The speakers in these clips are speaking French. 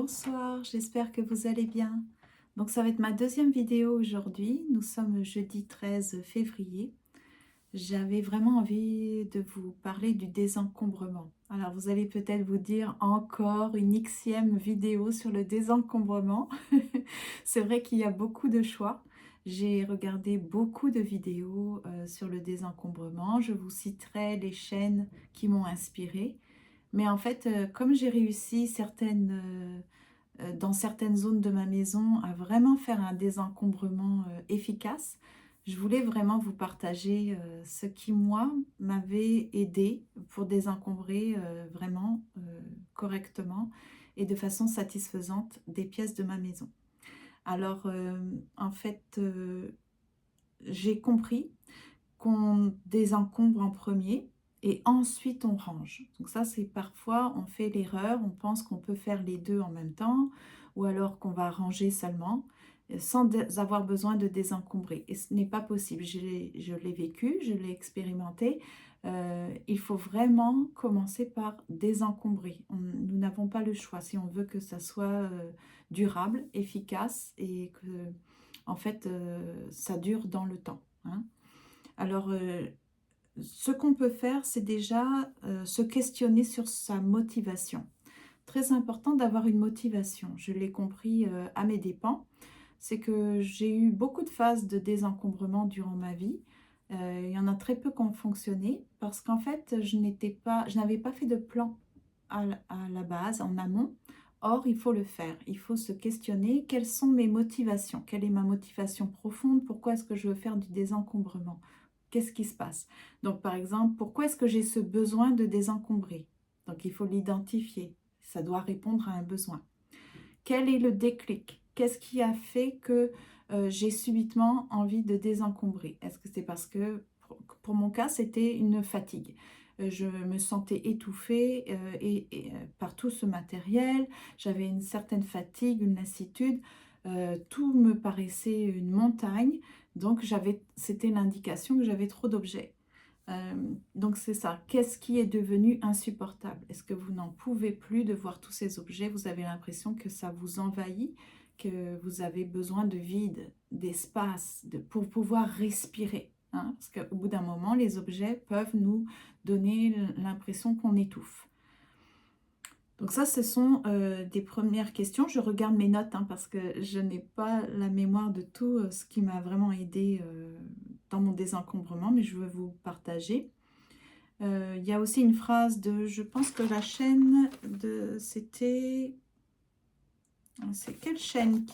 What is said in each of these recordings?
Bonsoir, j'espère que vous allez bien. Donc ça va être ma deuxième vidéo aujourd'hui. Nous sommes jeudi 13 février. J'avais vraiment envie de vous parler du désencombrement. Alors vous allez peut-être vous dire encore une Xème vidéo sur le désencombrement. C'est vrai qu'il y a beaucoup de choix. J'ai regardé beaucoup de vidéos sur le désencombrement. Je vous citerai les chaînes qui m'ont inspirée. Mais en fait, comme j'ai réussi dans certaines zones de ma maison à vraiment faire un désencombrement efficace, je voulais vraiment vous partager ce qui, moi, m'avait aidé pour désencombrer vraiment correctement et de façon satisfaisante des pièces de ma maison. Alors, en fait, j'ai compris qu'on désencombre en premier et ensuite on range. Donc ça, c'est parfois on fait l'erreur, on pense qu'on peut faire les deux en même temps ou alors qu'on va ranger seulement sans avoir besoin de désencombrer. Et ce n'est pas possible. Je l'ai vécu, je l'ai expérimenté. Il faut vraiment commencer par désencombrer. Nous n'avons pas le choix si on veut que ça soit durable, efficace et que en fait ça dure dans le temps, hein. Alors, ce qu'on peut faire, c'est déjà se questionner sur sa motivation. Très important d'avoir une motivation. Je l'ai compris à mes dépens. C'est que j'ai eu beaucoup de phases de désencombrement durant ma vie. Il y en a très peu qui ont fonctionné parce qu'en fait, je n'avais pas fait de plan à la base, en amont. Or, il faut le faire. Il faut se questionner quelles sont mes motivations, quelle est ma motivation profonde, pourquoi est-ce que je veux faire du désencombrement. Qu'est-ce qui se passe? Donc, par exemple, pourquoi est-ce que j'ai ce besoin de désencombrer? Donc, il faut l'identifier. Ça doit répondre à un besoin. Quel est le déclic? Qu'est-ce qui a fait que j'ai subitement envie de désencombrer? Est-ce que c'est parce que, pour mon cas, c'était une fatigue? Je me sentais étouffée par tout ce matériel. J'avais une certaine fatigue, une lassitude. Tout me paraissait une montagne. Donc, c'était l'indication que j'avais trop d'objets. Donc c'est ça. Qu'est-ce qui est devenu insupportable? Est-ce que vous n'en pouvez plus de voir tous ces objets? Vous avez l'impression que ça vous envahit, que vous avez besoin de vide, d'espace, pour pouvoir respirer, hein? Parce qu'au bout d'un moment, les objets peuvent nous donner l'impression qu'on étouffe. Donc ça, ce sont des premières questions. Je regarde mes notes hein, parce que je n'ai pas la mémoire de tout ce qui m'a vraiment aidé dans mon désencombrement, mais je veux vous partager. Il y a aussi une phrase je pense que la chaîne c'était... C'est quelle chaîne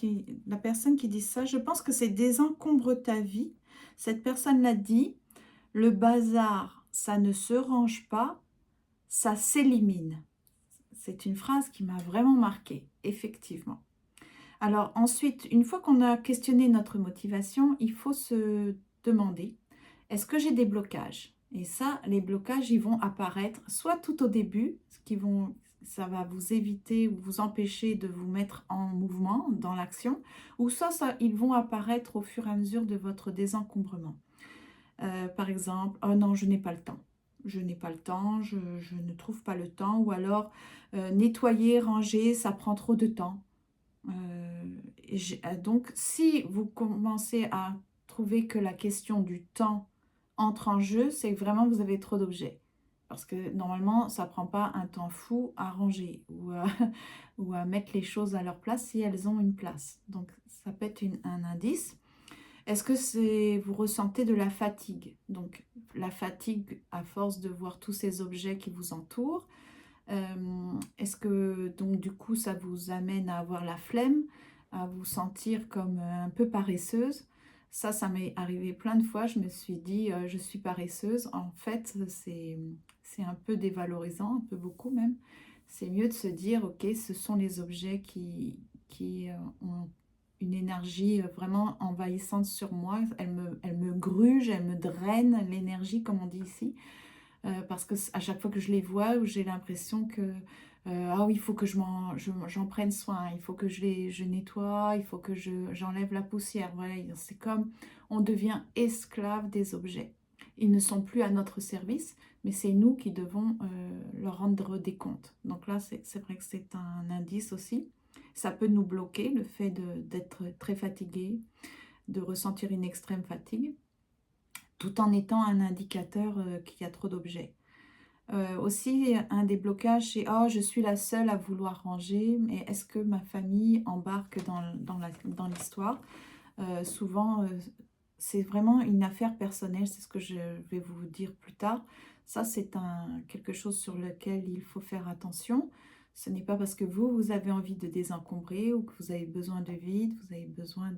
la personne qui dit ça? Je pense que c'est Désencombre ta vie. Cette personne l'a dit, le bazar, ça ne se range pas, ça s'élimine. C'est une phrase qui m'a vraiment marquée, effectivement. Alors ensuite, une fois qu'on a questionné notre motivation, il faut se demander, est-ce que j'ai des blocages? Et ça, les blocages, ils vont apparaître soit tout au début, ça va vous éviter ou vous empêcher de vous mettre en mouvement, dans l'action, ou soit ils vont apparaître au fur et à mesure de votre désencombrement. Par exemple, oh non, je n'ai pas le temps. Je n'ai pas le temps, je ne trouve pas le temps, ou alors nettoyer, ranger, ça prend trop de temps. Donc, si vous commencez à trouver que la question du temps entre en jeu, c'est que vraiment vous avez trop d'objets. Parce que normalement, ça ne prend pas un temps fou à ranger ou à mettre les choses à leur place si elles ont une place. Donc, ça peut être un indice. Est-ce que vous ressentez de la fatigue? Donc, la fatigue à force de voir tous ces objets qui vous entourent. Est-ce que donc du coup ça vous amène à avoir la flemme, à vous sentir comme un peu paresseuse? Ça m'est arrivé plein de fois. Je me suis dit je suis paresseuse. En fait, c'est un peu dévalorisant, un peu beaucoup même. C'est mieux de se dire ok, ce sont les objets qui ont une énergie vraiment envahissante sur moi. Elles me grugent, elles me drainent l'énergie, comme on dit ici. Parce que à chaque fois que je les vois, j'ai l'impression que ah oui, il faut que j'en prenne soin, il faut que je nettoie, il faut que j'enlève la poussière. Voilà, c'est comme on devient esclave des objets. Ils ne sont plus à notre service, mais c'est nous qui devons leur rendre des comptes. Donc là, c'est vrai que c'est un indice aussi. Ça peut nous bloquer, le fait d'être très fatigué, de ressentir une extrême fatigue, tout en étant un indicateur qu'il y a trop d'objets. Aussi, un des blocages, c'est: «Oh, je suis la seule à vouloir ranger, mais est-ce que ma famille embarque dans l'histoire?» Souvent, c'est vraiment une affaire personnelle, c'est ce que je vais vous dire plus tard. Ça, c'est quelque chose sur lequel il faut faire attention. Ce n'est pas parce que vous avez envie de désencombrer ou que vous avez besoin de vide, vous avez besoin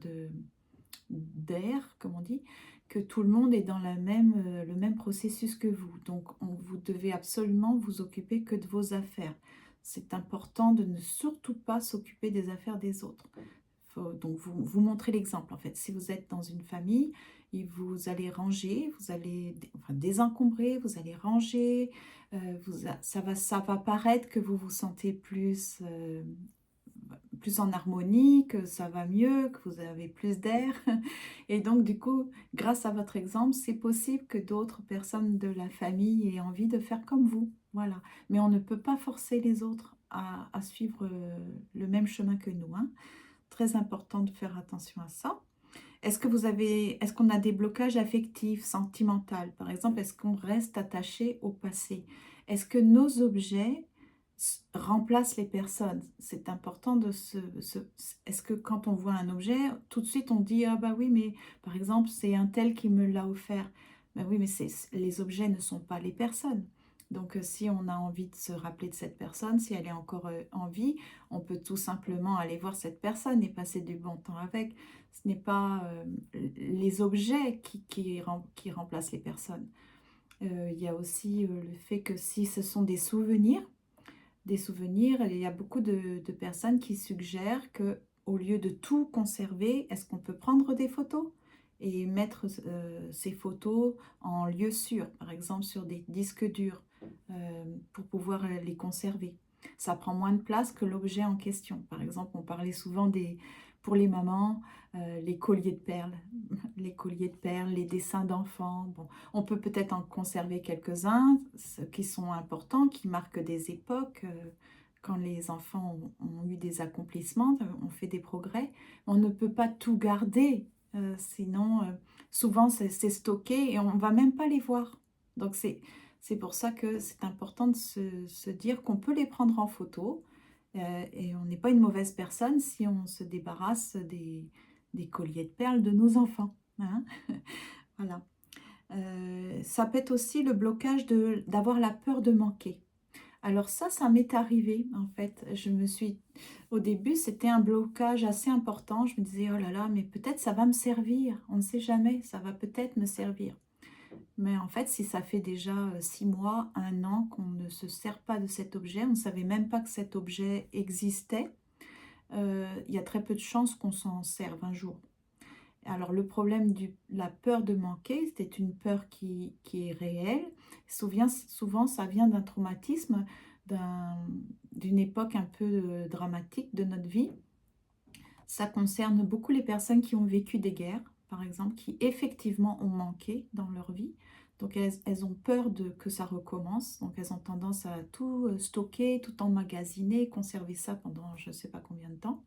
d'air, comme on dit, que tout le monde est dans le même processus que vous. Donc, vous devez absolument vous occuper que de vos affaires. C'est important de ne surtout pas s'occuper des affaires des autres. Donc, vous montrez l'exemple, en fait. Si vous êtes dans une famille, et vous allez ranger, vous allez enfin, désencombrer, vous allez ranger, ça va paraître que vous vous sentez plus en harmonie, que ça va mieux, que vous avez plus d'air. Et donc, du coup, grâce à votre exemple, c'est possible que d'autres personnes de la famille aient envie de faire comme vous. Voilà. Mais on ne peut pas forcer les autres à suivre le même chemin que nous, hein. Très important de faire attention à ça. Est-ce qu'on a des blocages affectifs, sentimentaux? Par exemple, est-ce qu'on reste attaché au passé? Est-ce que nos objets remplacent les personnes? C'est important est-ce que quand on voit un objet, tout de suite on dit: «Ah bah oui, mais par exemple, c'est un tel qui me l'a offert». Ben oui, mais les objets ne sont pas les personnes. Donc, si on a envie de se rappeler de cette personne, si elle est encore en vie, on peut tout simplement aller voir cette personne et passer du bon temps avec. Ce n'est pas les objets qui remplacent les personnes. Il y a aussi le fait que si ce sont des souvenirs, il y a beaucoup de personnes qui suggèrent que au lieu de tout conserver, est-ce qu'on peut prendre des photos et mettre ces photos en lieu sûr, par exemple sur des disques durs, pour pouvoir les conserver. Ça prend moins de place que l'objet en question. Par exemple, on parlait souvent pour les mamans, les colliers de perles, les colliers de perles, les dessins d'enfants. Bon, on peut peut-être en conserver quelques-uns, ceux qui sont importants, qui marquent des époques, quand les enfants ont eu des accomplissements, ont fait des progrès. On ne peut pas tout garder, sinon, souvent c'est stocké et on ne va même pas les voir. Donc c'est pour ça que c'est important de se dire qu'on peut les prendre en photo, et on n'est pas une mauvaise personne si on se débarrasse des colliers de perles de nos enfants, hein. Voilà. Ça peut être aussi le blocage d'avoir la peur de manquer. Alors ça m'est arrivé en fait. Au début, c'était un blocage assez important. Je me disais: «Oh là là, mais peut-être ça va me servir. On ne sait jamais, ça va peut-être me servir». Mais en fait, si ça fait déjà 6 mois, 1 an qu'on ne se sert pas de cet objet, on ne savait même pas que cet objet existait, il y a très peu de chances qu'on s'en serve un jour. Alors le problème de la peur de manquer, c'était une peur qui est réelle. Souvent, ça vient d'un traumatisme, d'une époque un peu dramatique de notre vie. Ça concerne beaucoup les personnes qui ont vécu des guerres, par exemple, qui effectivement ont manqué dans leur vie. Donc elles ont peur que ça recommence. Donc elles ont tendance à tout stocker, tout emmagasiner, conserver ça pendant je ne sais pas combien de temps.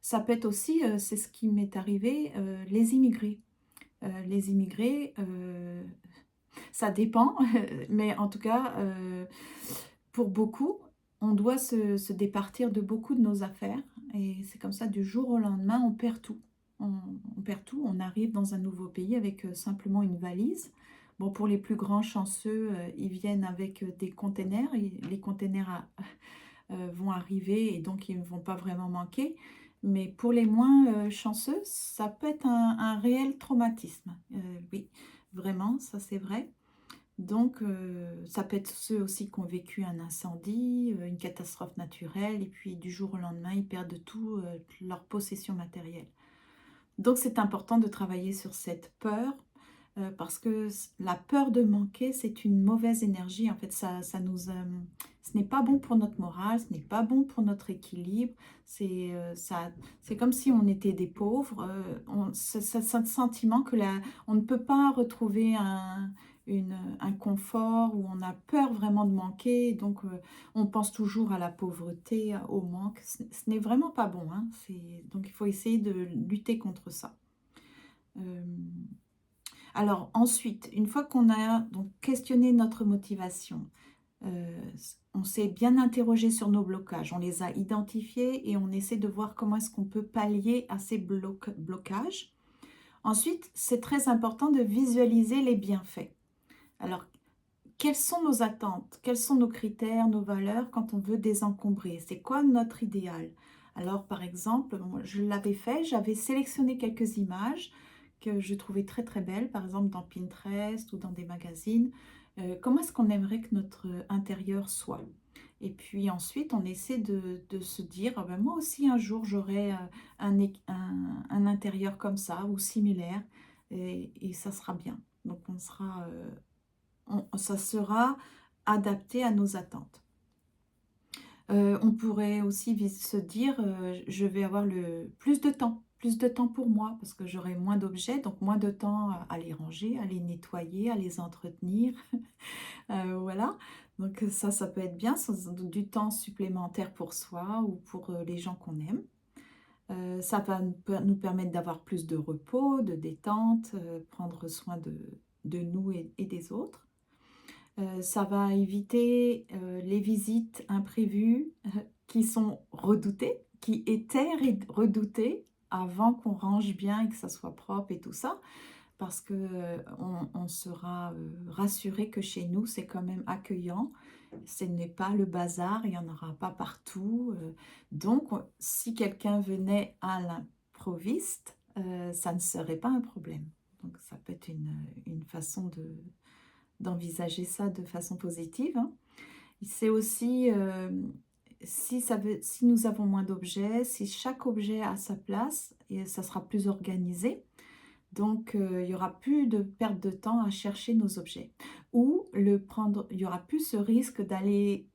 Ça peut être aussi, c'est ce qui m'est arrivé, les immigrés. Les immigrés, ça dépend, mais en tout cas, pour beaucoup, on doit se départir de beaucoup de nos affaires et c'est comme ça du jour au lendemain, on perd tout. On on perd tout, on arrive dans un nouveau pays avec, simplement une valise. Bon, pour les plus grands chanceux, ils viennent avec, des containers et les containers vont arriver et donc ils ne vont pas vraiment manquer. Mais pour les moins, chanceux, ça peut être un réel traumatisme. Oui, vraiment, ça c'est vrai. Donc, ça peut être ceux aussi qui ont vécu un incendie, une catastrophe naturelle et puis du jour au lendemain, ils perdent tout, leurs possessions matérielles. Donc c'est important de travailler sur cette peur, parce que la peur de manquer, c'est une mauvaise énergie. En fait, ce n'est pas bon pour notre morale, ce n'est pas bon pour notre équilibre. C'est comme si on était des pauvres. Ce sentiment que on ne peut pas retrouver un confort où on a peur vraiment de manquer. Donc, on pense toujours à la pauvreté, au manque. Ce n'est vraiment pas bon, hein. Donc, il faut essayer de lutter contre ça. Euh, alors ensuite, une fois qu'on a donc questionné notre motivation, euh, on s'est bien interrogé sur nos blocages, on les a identifiés et on essaie de voir comment est-ce qu'on peut pallier à ces blocages. Ensuite, c'est très important de visualiser les bienfaits. Alors, quelles sont nos attentes? Quels sont nos critères, nos valeurs quand on veut désencombrer? C'est quoi notre idéal? Alors, par exemple, je l'avais fait, j'avais sélectionné quelques images que je trouvais très très belles, par exemple dans Pinterest ou dans des magazines. Comment est-ce qu'on aimerait que notre intérieur soit? Et puis ensuite, on essaie de se dire, ah ben, moi aussi un jour j'aurai un intérieur comme ça ou similaire et ça sera bien. Donc on sera ça sera adapté à nos attentes. On pourrait aussi se dire, je vais avoir plus de temps pour moi, parce que j'aurai moins d'objets, donc moins de temps à les ranger, à les nettoyer, à les entretenir. Voilà, donc ça peut être bien, du temps supplémentaire pour soi ou pour les gens qu'on aime. Ça va nous permettre d'avoir plus de repos, de détente, prendre soin de nous et des autres. Ça va éviter les visites imprévues qui sont redoutées, qui étaient redoutées avant qu'on range bien et que ça soit propre et tout ça, parce que on sera rassuré que chez nous, c'est quand même accueillant. Ce n'est pas le bazar, il n'y en aura pas partout. Donc, si quelqu'un venait à l'improviste, ça ne serait pas un problème. Donc, ça peut être une façon d'envisager ça de façon positive, hein. C'est aussi, si nous avons moins d'objets, si chaque objet a sa place, et ça sera plus organisé, donc il n'y aura plus de perte de temps à chercher nos objets. Ou il n'y aura plus ce risque d'aller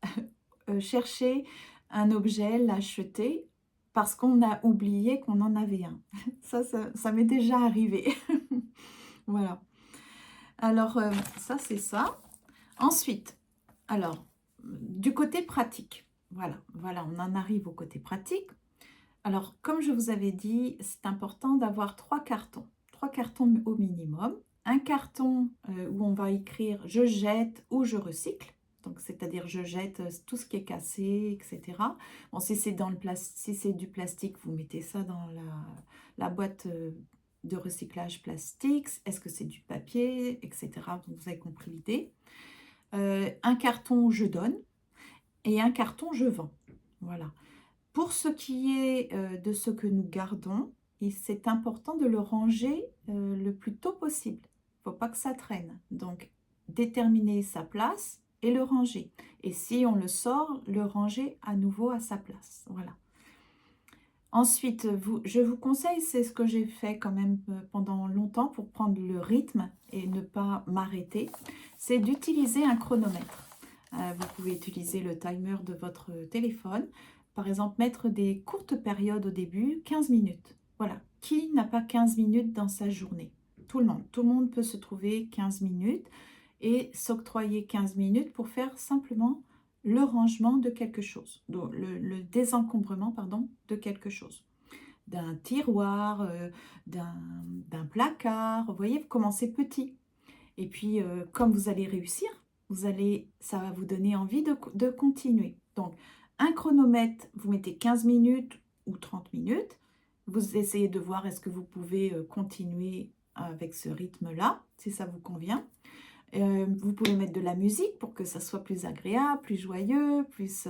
chercher un objet, l'acheter, parce qu'on a oublié qu'on en avait un. Ça m'est déjà arrivé. Voilà. Alors, ça, c'est ça. Ensuite, alors, du côté pratique, voilà, on en arrive au côté pratique. Alors, comme je vous avais dit, c'est important d'avoir trois cartons au minimum. Un carton où on va écrire je jette ou je recycle. Donc, c'est-à-dire je jette tout ce qui est cassé, etc. Bon, si c'est si c'est du plastique, vous mettez ça dans la boîte de recyclage plastique. Est-ce que c'est du papier, etc. Donc, vous avez compris l'idée. Un carton je donne et un carton je vends. Voilà. Pour ce qui est de ce que nous gardons, c'est important de le ranger le plus tôt possible. Il ne faut pas que ça traîne. Donc, déterminer sa place et le ranger. Et si on le sort, le ranger à nouveau à sa place. Voilà. Ensuite, je vous conseille, c'est ce que j'ai fait quand même pendant longtemps pour prendre le rythme et ne pas m'arrêter, c'est d'utiliser un chronomètre. Vous pouvez utiliser le timer de votre téléphone. Par exemple, mettre des courtes périodes au début, 15 minutes. Voilà. Qui n'a pas 15 minutes dans sa journée? Tout le monde. Tout le monde peut se trouver 15 minutes et s'octroyer 15 minutes pour faire simplement le rangement de quelque chose, donc le désencombrement, pardon, de quelque chose. D'un tiroir, d'un placard. Vous voyez, vous commencez petit. Et puis, comme vous allez réussir, ça va vous donner envie de continuer. Donc, un chronomètre, vous mettez 15 minutes ou 30 minutes. Vous essayez de voir est-ce que vous pouvez continuer avec ce rythme-là, si ça vous convient. Vous pouvez mettre de la musique pour que ça soit plus agréable, plus joyeux, plus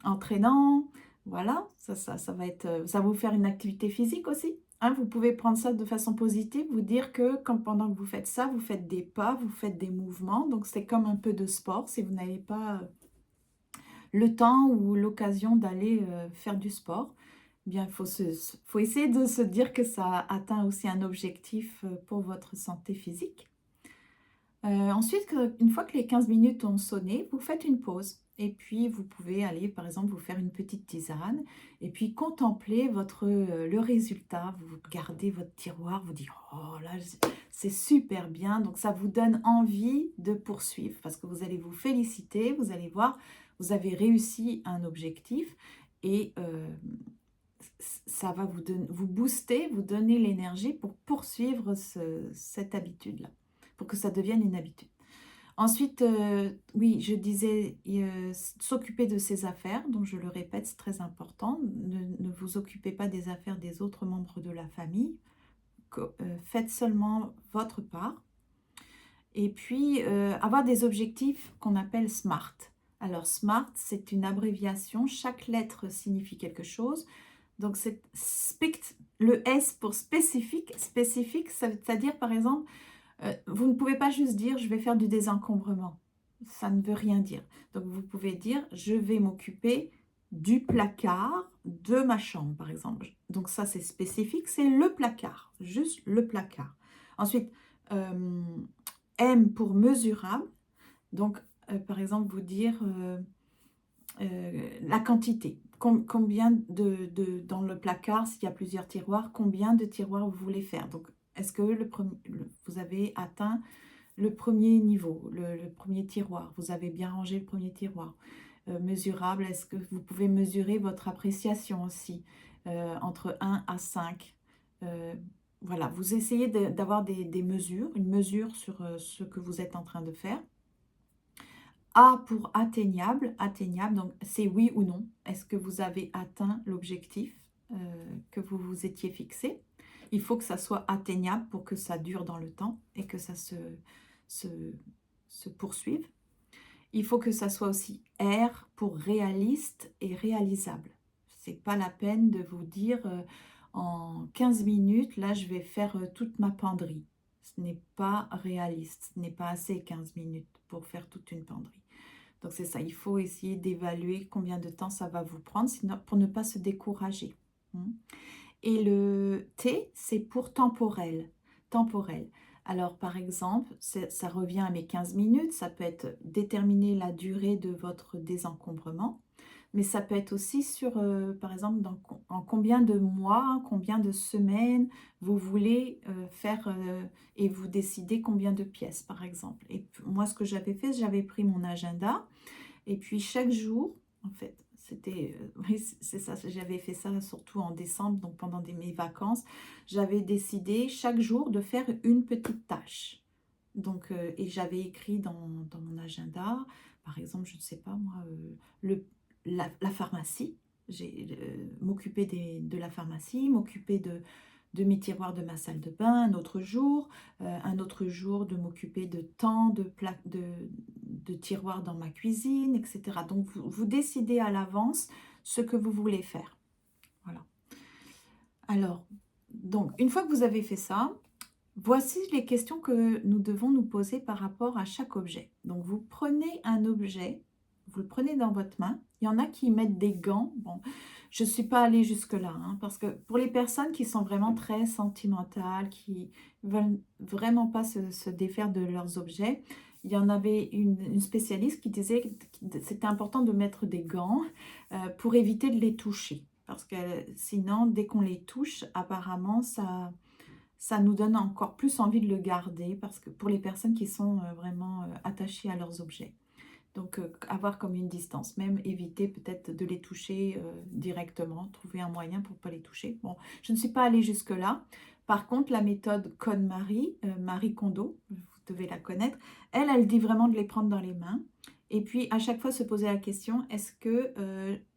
entraînant. Voilà, ça va vous faire une activité physique aussi. Hein, vous pouvez prendre ça de façon positive, vous dire que pendant que vous faites ça, vous faites des pas, vous faites des mouvements. Donc c'est comme un peu de sport si vous n'avez pas le temps ou l'occasion d'aller faire du sport. Eh bien, faut essayer de se dire que ça atteint aussi un objectif pour votre santé physique. Ensuite, une fois que les 15 minutes ont sonné, vous faites une pause. Et puis, vous pouvez aller, par exemple, vous faire une petite tisane et puis contempler le résultat. Vous regardez votre tiroir, vous dites, oh là, c'est super bien. Donc, ça vous donne envie de poursuivre parce que vous allez vous féliciter, vous allez voir, vous avez réussi un objectif et ça va vous booster, vous donner l'énergie pour poursuivre cette habitude-là, pour que ça devienne une habitude. Ensuite, oui, je disais, s'occuper de ses affaires, donc je le répète, c'est très important. Ne vous occupez pas des affaires des autres membres de la famille. Faites seulement votre part. Et puis, avoir des objectifs qu'on appelle SMART. Alors, SMART, c'est une abréviation. Chaque lettre signifie quelque chose. Donc, c'est le S pour spécifique. Spécifique, c'est-à-dire, par exemple, vous ne pouvez pas juste dire « je vais faire du désencombrement ». Ça ne veut rien dire. Donc, vous pouvez dire « je vais m'occuper du placard de ma chambre », par exemple. Donc, ça, c'est spécifique, c'est le placard, juste le placard. Ensuite, M pour mesurable. Donc, par exemple, vous dire la quantité. Combien dans le placard, s'il y a plusieurs tiroirs, combien de tiroirs vous voulez faire. Donc, est-ce que vous avez atteint le premier niveau, le premier tiroir? Vous avez bien rangé le premier tiroir. Mesurable, est-ce que vous pouvez mesurer votre appréciation aussi entre 1 à 5? Voilà, vous essayez d'avoir des mesures, une mesure sur ce que vous êtes en train de faire. A pour atteignable, donc c'est oui ou non. Est-ce que vous avez atteint l'objectif que vous vous étiez fixé? Il faut que ça soit atteignable pour que ça dure dans le temps et que ça se poursuive. Il faut que ça soit aussi R pour réaliste et réalisable. Ce n'est pas la peine de vous dire en 15 minutes, là je vais faire toute ma penderie. Ce n'est pas réaliste, ce n'est pas assez 15 minutes pour faire toute une penderie. Donc c'est ça, il faut essayer d'évaluer combien de temps ça va vous prendre sinon, pour ne pas se décourager. Et le T, c'est pour temporel. Temporel. Alors par exemple, ça revient à mes 15 minutes, ça peut être déterminer la durée de votre désencombrement, mais ça peut être aussi sur, par exemple, en combien de mois, combien de semaines vous voulez faire et vous décidez combien de pièces, par exemple. Et moi, ce que j'avais fait, j'avais pris mon agenda et puis chaque jour, en fait, c'était, oui, c'est ça, j'avais fait ça surtout en décembre, donc pendant mes vacances, j'avais décidé chaque jour de faire une petite tâche. Donc, et j'avais écrit dans mon agenda, par exemple, je ne sais pas moi, la pharmacie, m'occuper de la pharmacie, m'occuper de mes tiroirs de ma salle de bain un autre jour de m'occuper de tant de tiroirs dans ma cuisine, etc. Donc, vous décidez à l'avance ce que vous voulez faire. Voilà. Alors, donc, une fois que vous avez fait ça, voici les questions que nous devons nous poser par rapport à chaque objet. Donc, vous prenez un objet, vous le prenez dans votre main. Il y en a qui mettent des gants. Bon, je ne suis pas allée jusque-là, hein, parce que pour les personnes qui sont vraiment très sentimentales, qui veulent vraiment pas se défaire de leurs objets, il y en avait une spécialiste qui disait que c'était important de mettre des gants pour éviter de les toucher. Parce que sinon, dès qu'on les touche, apparemment, ça nous donne encore plus envie de le garder parce que pour les personnes qui sont vraiment attachées à leurs objets. Donc, avoir comme une distance, même éviter peut-être de les toucher directement, trouver un moyen pour ne pas les toucher. Bon, je ne suis pas allée jusque-là. Par contre, la méthode KonMari, Marie Kondo, vous devez la connaître, elle dit vraiment de les prendre dans les mains. Et puis, à chaque fois, se poser la question, est-ce que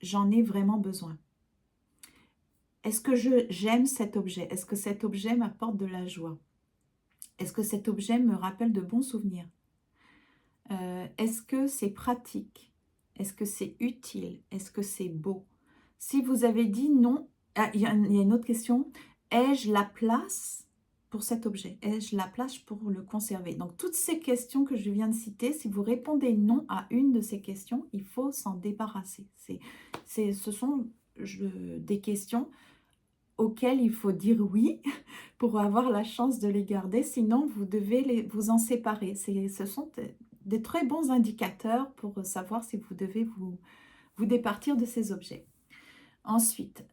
j'en ai vraiment besoin? Est-ce que j'aime cet objet? Est-ce que cet objet m'apporte de la joie? Est-ce que cet objet me rappelle de bons souvenirs? Est-ce que c'est pratique? Est-ce que c'est utile? Est-ce que c'est beau? Si vous avez dit non, il y a une autre question. Ai-je la place pour cet objet? Ai-je la place pour le conserver? Donc, toutes ces questions que je viens de citer, si vous répondez non à une de ces questions, il faut s'en débarrasser. Ce sont des questions auxquelles il faut dire oui pour avoir la chance de les garder, sinon vous devez vous en séparer. Ce sont des très bons indicateurs pour savoir si vous devez vous départir de ces objets. Ensuite,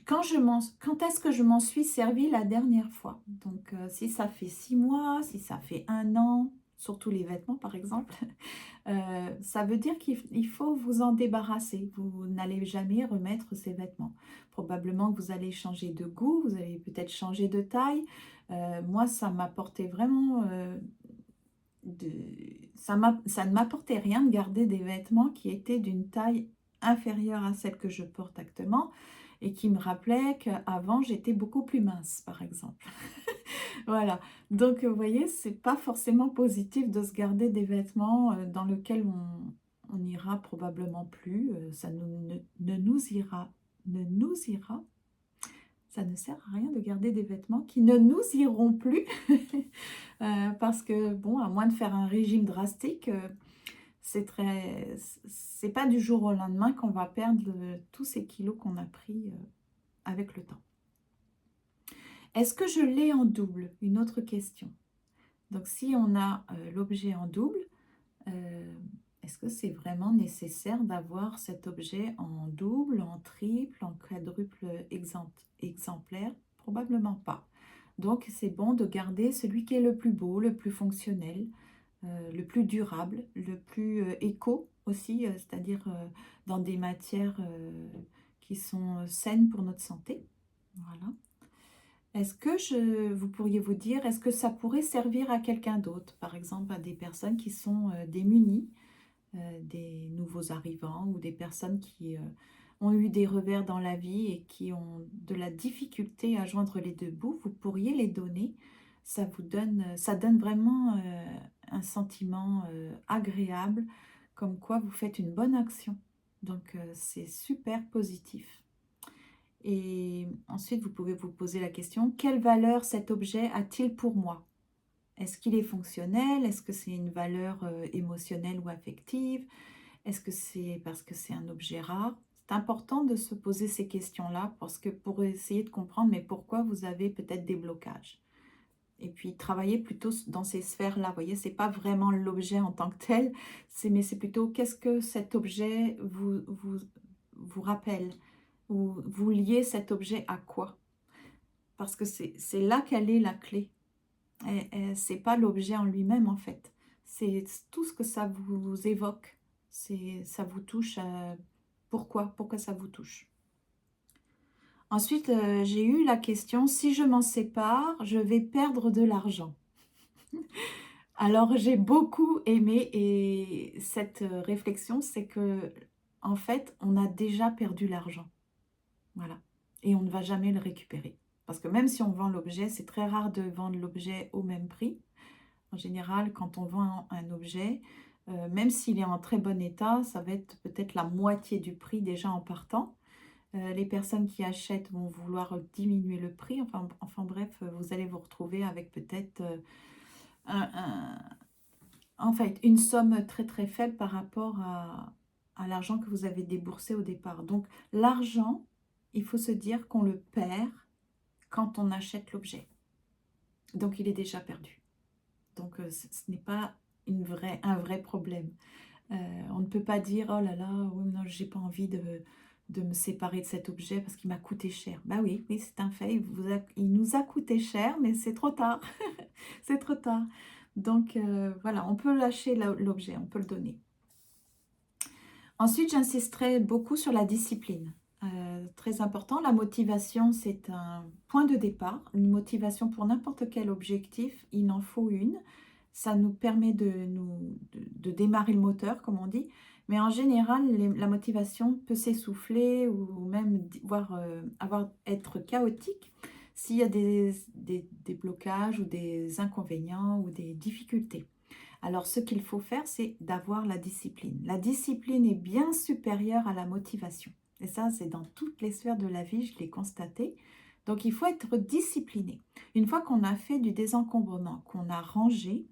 quand est-ce que je m'en suis servi la dernière fois? Donc, si ça fait 6 mois, si ça fait 1 an, surtout les vêtements par exemple, ça veut dire qu'il faut vous en débarrasser. Vous n'allez jamais remettre ces vêtements. Probablement que vous allez changer de goût, vous allez peut-être changer de taille. Moi, ça m'apportait vraiment... ça ne m'apportait rien de garder des vêtements qui étaient d'une taille inférieure à celle que je porte actuellement et qui me rappelaient qu'avant j'étais beaucoup plus mince, par exemple. Voilà, donc vous voyez, c'est pas forcément positif de se garder des vêtements dans lesquels on n'ira probablement plus, ça ne nous ira, ne nous ira, ça ne sert à rien de garder des vêtements qui ne nous iront plus, parce que bon, à moins de faire un régime drastique, c'est pas du jour au lendemain qu'on va perdre tous ces kilos qu'on a pris avec le temps. Est-ce que je l'ai en double? Une autre question. Donc, si on a l'objet en double, est-ce que c'est vraiment nécessaire d'avoir cet objet en double, en triple, en quadruple exemplaire? Probablement pas. Donc, c'est bon de garder celui qui est le plus beau, le plus fonctionnel, le plus durable, le plus éco aussi, c'est-à-dire dans des matières qui sont saines pour notre santé. Voilà. Est-ce que vous pourriez vous dire, est-ce que ça pourrait servir à quelqu'un d'autre, par exemple à des personnes qui sont démunies, des nouveaux arrivants ou des personnes qui ont eu des revers dans la vie et qui ont de la difficulté à joindre les deux bouts, vous pourriez les donner. Ça donne vraiment un sentiment agréable, comme quoi vous faites une bonne action. Donc c'est super positif. Et ensuite, vous pouvez vous poser la question, quelle valeur cet objet a-t-il pour moi? Est-ce qu'il est fonctionnel? Est-ce que c'est une valeur émotionnelle ou affective? Est-ce que c'est parce que c'est un objet rare? C'est important de se poser ces questions-là parce que pour essayer de comprendre mais pourquoi vous avez peut-être des blocages. Et puis travailler plutôt dans ces sphères-là. Vous voyez, c'est pas vraiment l'objet en tant que tel, mais c'est plutôt qu'est-ce que cet objet vous rappelle? Ou vous liez cet objet à quoi? Parce que c'est là qu'elle est la clé. C'est pas l'objet en lui-même en fait. C'est tout ce que ça vous évoque. Ça vous touche. Pourquoi? Pourquoi ça vous touche? Ensuite, j'ai eu la question, si je m'en sépare, je vais perdre de l'argent. Alors, j'ai beaucoup aimé et cette réflexion, c'est que en fait, on a déjà perdu l'argent. Voilà. Et on ne va jamais le récupérer. Parce que même si on vend l'objet, c'est très rare de vendre l'objet au même prix. En général, quand on vend un objet, même s'il est en très bon état, ça va être peut-être la moitié du prix déjà en partant. Les personnes qui achètent vont vouloir diminuer le prix. Enfin bref, vous allez vous retrouver avec peut-être un, un- en fait, une somme très très faible par rapport à l'argent que vous avez déboursé au départ. Donc l'argent, il faut se dire qu'on le perd quand on achète l'objet. Donc il est déjà perdu. Donc ce n'est pas un vrai problème. On ne peut pas dire, oh là là, oui, non, j'ai pas envie de me séparer de cet objet parce qu'il m'a coûté cher. Bah oui, oui, c'est un fait, il nous a coûté cher, mais c'est trop tard. C'est trop tard. Donc voilà, on peut lâcher l'objet, on peut le donner. Ensuite, j'insisterai beaucoup sur la discipline. Très important, la motivation, c'est un point de départ. Une motivation pour n'importe quel objectif, il en faut une. Ça nous permet de démarrer le moteur, comme on dit. Mais en général, la motivation peut s'essouffler ou même être chaotique s'il y a des blocages ou des inconvénients ou des difficultés. Alors, ce qu'il faut faire, c'est d'avoir la discipline. La discipline est bien supérieure à la motivation. Et ça, c'est dans toutes les sphères de la vie, je l'ai constaté. Donc, il faut être discipliné. Une fois qu'on a fait du désencombrement, qu'on a rangé,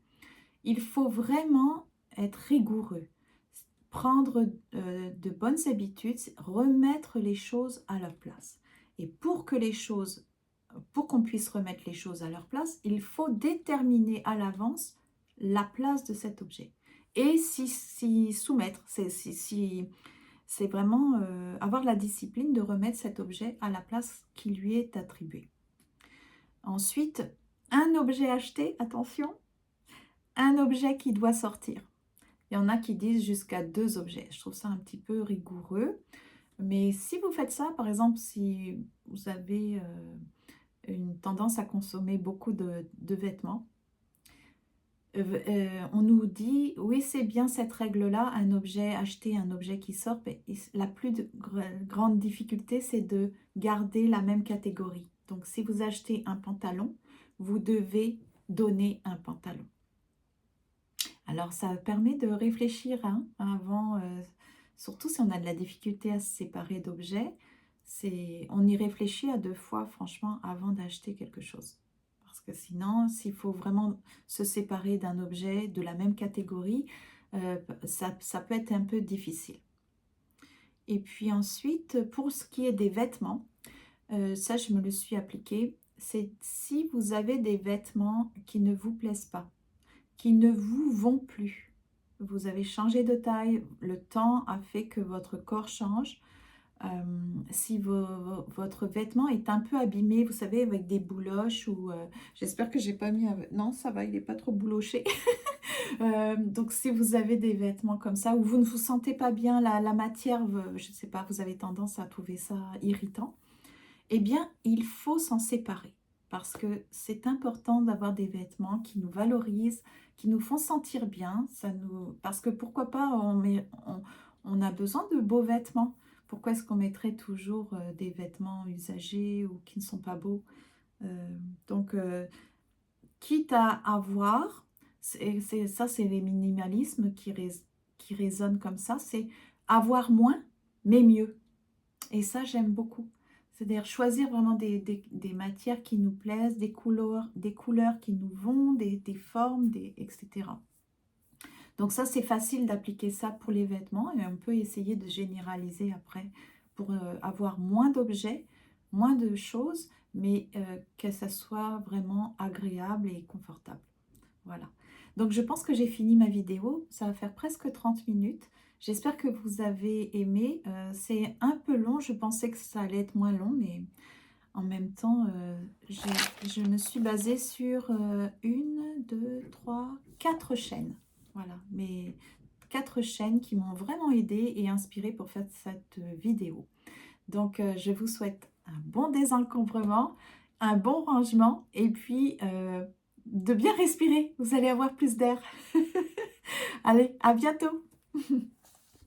il faut vraiment être rigoureux. Prendre de bonnes habitudes, remettre les choses à leur place. Et pour qu'on puisse remettre les choses à leur place, il faut déterminer à l'avance la place de cet objet. Et s'y soumettre, c'est vraiment avoir la discipline de remettre cet objet à la place qui lui est attribuée. Ensuite, un objet acheté, attention, un objet qui doit sortir. Il y en a qui disent jusqu'à 2 objets. Je trouve ça un petit peu rigoureux. Mais si vous faites ça, par exemple, si vous avez une tendance à consommer beaucoup de vêtements, on nous dit, oui, c'est bien cette règle-là, un objet acheté, un objet qui sort. Mais la plus grande difficulté, c'est de garder la même catégorie. Donc, si vous achetez un pantalon, vous devez donner un pantalon. Alors, ça permet de réfléchir hein, avant, surtout si on a de la difficulté à se séparer d'objets, on y réfléchit à 2 fois, franchement, avant d'acheter quelque chose. Parce que sinon, s'il faut vraiment se séparer d'un objet de la même catégorie, ça peut être un peu difficile. Et puis ensuite, pour ce qui est des vêtements, ça, je me le suis appliqué, c'est si vous avez des vêtements qui ne vous plaisent pas, qui ne vous vont plus. Vous avez changé de taille, le temps a fait que votre corps change. Si votre vêtement est un peu abîmé, vous savez, avec des bouloches ou... j'espère que j'ai pas mis... Non, ça va, il n'est pas trop bouloché. Donc, si vous avez des vêtements comme ça, ou vous ne vous sentez pas bien, la matière, je ne sais pas, vous avez tendance à trouver ça irritant, eh bien, il faut s'en séparer parce que c'est important d'avoir des vêtements qui nous valorisent, qui nous font sentir bien. Parce que pourquoi pas, on a besoin de beaux vêtements. Pourquoi est-ce qu'on mettrait toujours des vêtements usagés ou qui ne sont pas beaux? Donc, quitte à avoir, ça c'est les minimalismes qui résonnent comme ça, c'est avoir moins, mais mieux. Et ça, j'aime beaucoup. C'est-à-dire choisir vraiment des matières qui nous plaisent, des couleurs qui nous vont, des formes, etc. Donc ça, c'est facile d'appliquer ça pour les vêtements et on peut essayer de généraliser après pour avoir moins d'objets, moins de choses, mais que ça soit vraiment agréable et confortable. Voilà. Donc, je pense que j'ai fini ma vidéo. Ça va faire presque 30 minutes. J'espère que vous avez aimé. C'est un peu long. Je pensais que ça allait être moins long, mais en même temps, je me suis basée sur 4 chaînes. Voilà, mes 4 chaînes qui m'ont vraiment aidée et inspirée pour faire cette vidéo. Donc, je vous souhaite un bon désencombrement, un bon rangement et puis de bien respirer. Vous allez avoir plus d'air. Allez, à bientôt.